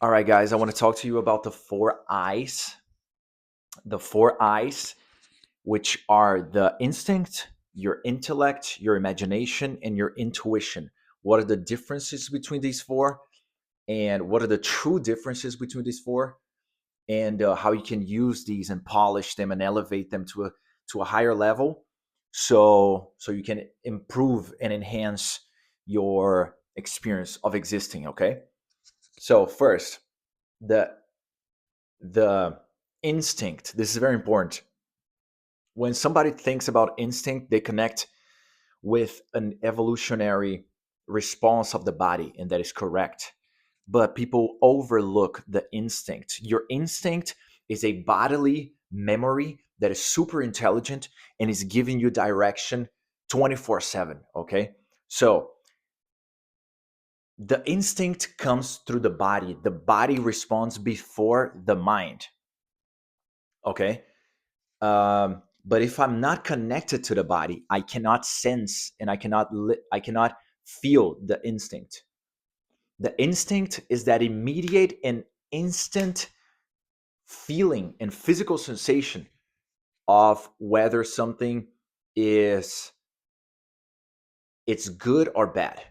All right, guys, I want to talk to you about the four I's. The four I's, which are the instinct, your intellect, your imagination, and your intuition. What are the differences between these four? And what are the true differences between these four? And how you can use these and polish them and elevate them to a higher level, so you can improve and enhance your experience of existing. Okay. So first, the the instinct. This is very important. When somebody thinks about instinct, they connect with an evolutionary response of the body, and that is correct. But people overlook the instinct. Your instinct is a bodily memory that is super intelligent and is giving you direction 24/7. Okay. So the instinct comes through the body. The body responds before the mind. Okay. But if I'm not connected to the body, I cannot sense and I cannot feel the instinct. The instinct is that immediate and instant feeling and physical sensation of whether something is it's good or bad.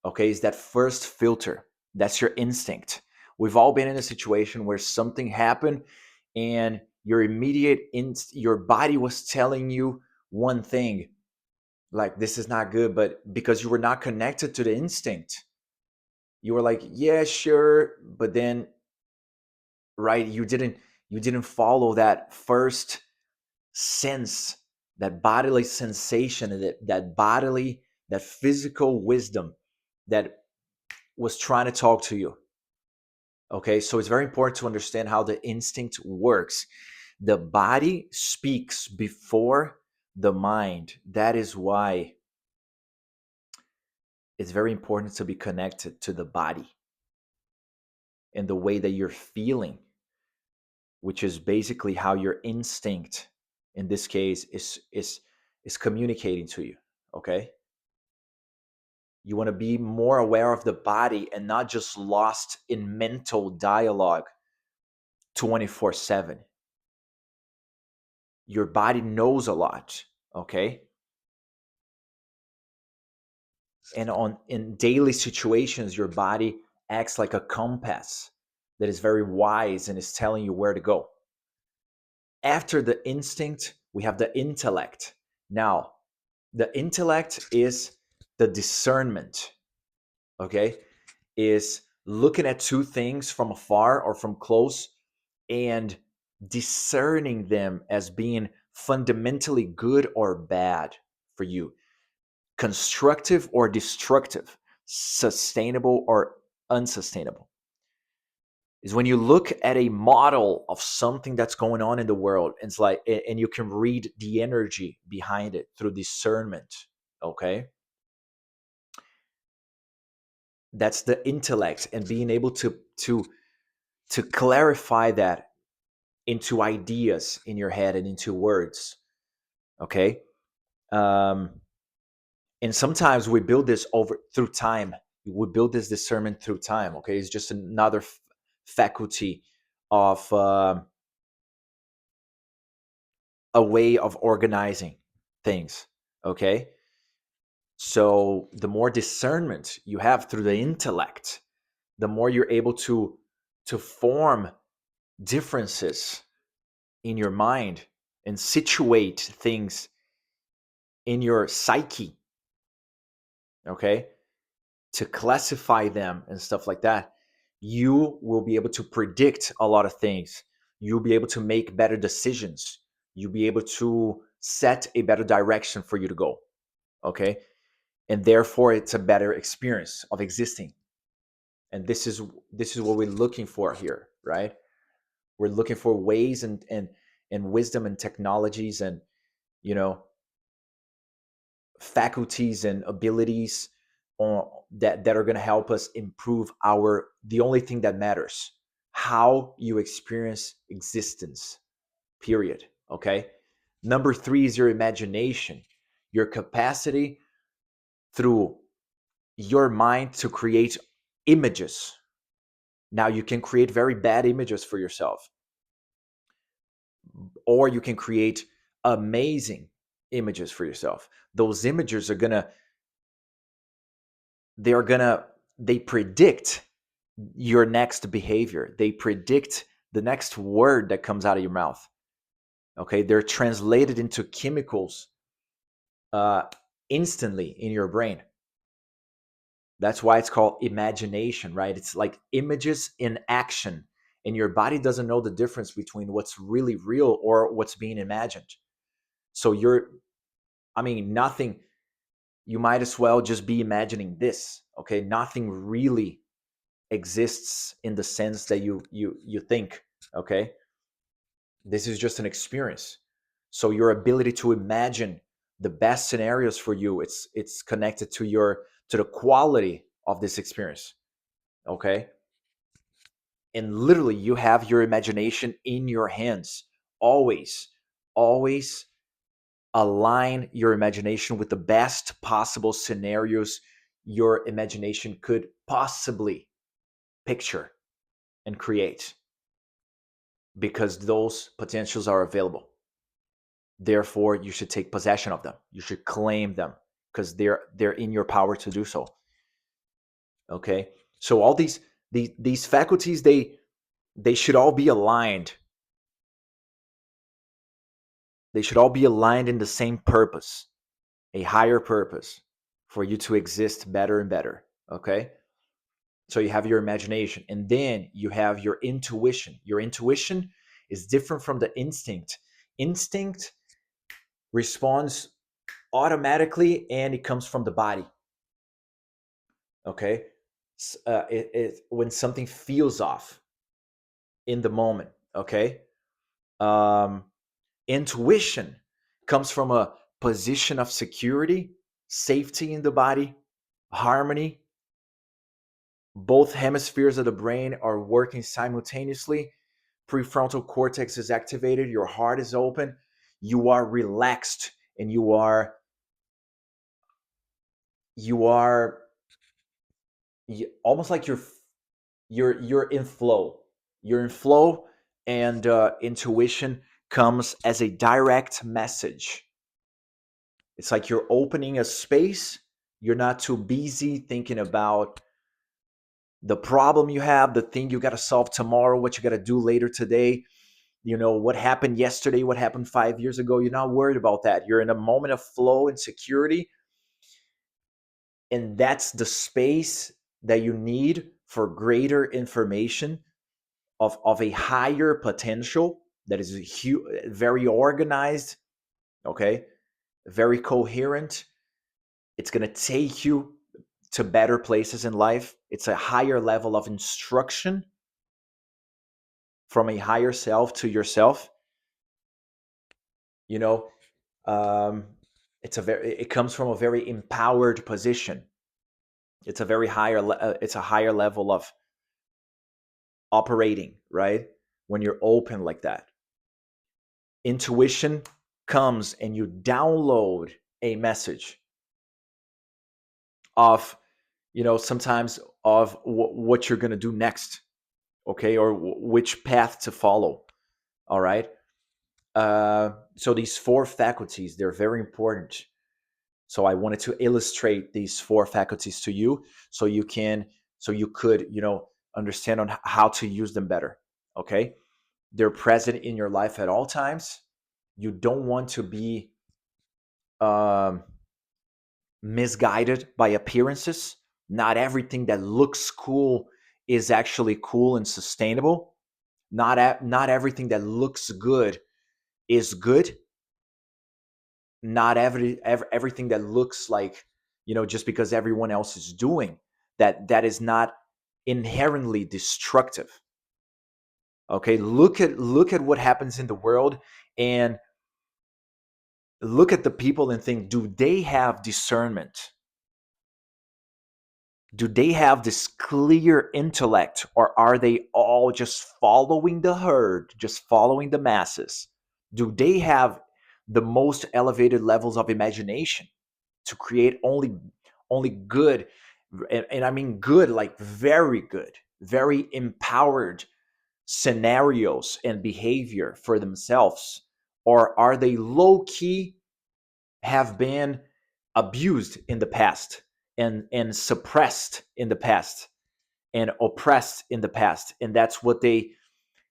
Okay, is that first filter. That's your instinct. We've all been in a situation where something happened and your body was telling you one thing, like this is not good, but because you were not connected to the instinct, you were like, yeah, sure, but then, right, you didn't follow that first sense, that bodily sensation, that physical wisdom that was trying to talk to you. Okay, so it's very important to understand how the instinct works. The body speaks before the mind. That is why it's very important to be connected to the body and the way that you're feeling, which is basically how your instinct in this case is communicating to you. Okay, you want to be more aware of the body and not just lost in mental dialogue 24/7. Your body knows a lot. Okay, and on in daily situations your body acts like a compass that is very wise and is telling you where to go. After the instinct, we have the intellect. Now, the intellect is the discernment. Okay, is looking at two things from afar or from close and discerning them as being fundamentally good or bad for you, constructive or destructive, sustainable or unsustainable. Is when you look at a model of something that's going on in the world, and it's like, and you can read the energy behind it through discernment. Okay, that's the intellect, and being able to clarify that into ideas in your head and into words. Okay, um, and sometimes we build this over through time. We build this discernment through time. Okay, it's just another faculty of a way of organizing things. Okay, so the more discernment you have through the intellect, the more you're able to form differences in your mind and situate things in your psyche. Okay, to classify them and stuff like that, you will be able to predict a lot of things. You'll be able to make better decisions. You'll be able to set a better direction for you to go. Okay, and therefore it's a better experience of existing. And this is what we're looking for here, right? We're looking for ways and wisdom and technologies and, you know, faculties and abilities that are going to help us improve our the only thing that matters, how you experience existence, period. Okay, number three is your imagination, your capacity through your mind to create images Now you can create very bad images for yourself, or you can create amazing images for yourself. Those images are gonna, they are gonna, they predict your next behavior. They predict the next word that comes out of your mouth. Okay, they're translated into chemicals uh, instantly in your brain. That's why it's called imagination, right? It's like images in action, and your body doesn't know the difference between what's really real or what's being imagined. So nothing, you might as well just be imagining this, okay? Nothing really exists in the sense that you think, okay? This is just an experience. So your ability to imagine the best scenarios for you, it's connected to the quality of this experience, okay? And literally you have your imagination in your hands. Always align your imagination with the best possible scenarios your imagination could possibly picture and create, because those potentials are available. Therefore, you should take possession of them. You should claim them, because they're in your power to do so. Okay? So all these faculties, they should all be aligned. They should all be aligned in the same purpose, a higher purpose, for you to exist better and better. Okay? So you have your imagination, and then you have your intuition. Your intuition is different from the instinct. Instinct responds automatically, and it comes from the body. Okay, when something feels off in the moment. Okay, um, intuition comes from a position of security, safety in the body, harmony. Both hemispheres of the brain are working simultaneously. Prefrontal cortex is activated, your heart is open, you are relaxed, and you are almost like you're in flow. You're in flow, and intuition comes as a direct message. It's like you're opening a space. You're not too busy thinking about the problem you have, the thing you got to solve tomorrow, what you got to do later today, what happened yesterday, what happened 5 years ago. You're not worried about that. You're in a moment of flow and security, and that's the space that you need for greater information of a higher potential that is very organized, okay, very coherent. It's going to take you to better places in life. It's a higher level of instruction from a higher self to yourself. You know, um, it comes from a very empowered position. It's a it's a higher level of operating, right? When you're open like that. Intuition comes and you download a message of, sometimes of what you're going to do next, okay, or which path to follow. All right. So these four faculties, they're very important. So I wanted to illustrate these four faculties to you, so you could, understand on how to use them better. Okay. They're present in your life at all times. You don't want to be um, misguided by appearances. Not everything that looks cool is actually cool and sustainable. Not everything that looks good is good. Not everything that looks like, just because everyone else is doing that is not inherently destructive. Okay, look at what happens in the world, and look at the people and think, do they have discernment? Do they have this clear intellect, or are they all just following the herd, just following the masses? Do they have the most elevated levels of imagination to create only good, and I mean good, like very good, very empowered scenarios and behavior for themselves, or are they low key have been abused in the past and suppressed in the past and oppressed in the past, and that's what they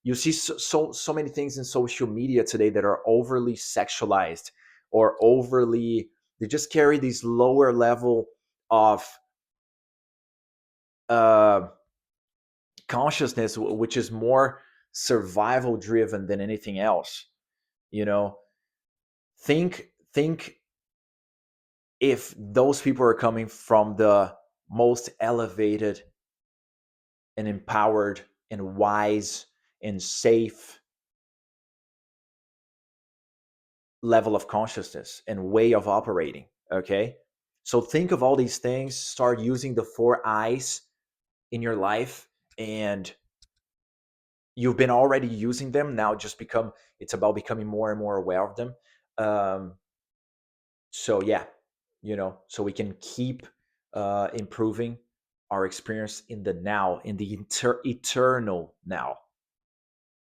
you see so many things in social media today that are overly sexualized or overly, they just carry these lower level of uh, consciousness, which is more survival driven than anything else. You know, think if those people are coming from the most elevated and empowered and wise and safe level of consciousness and way of operating. Okay. So think of all these things, start using the four eyes in your life, and you've been already using them. Now just become, it's about becoming more and more aware of them. Um, so yeah, so we can keep improving our experience in the now, in the eternal now.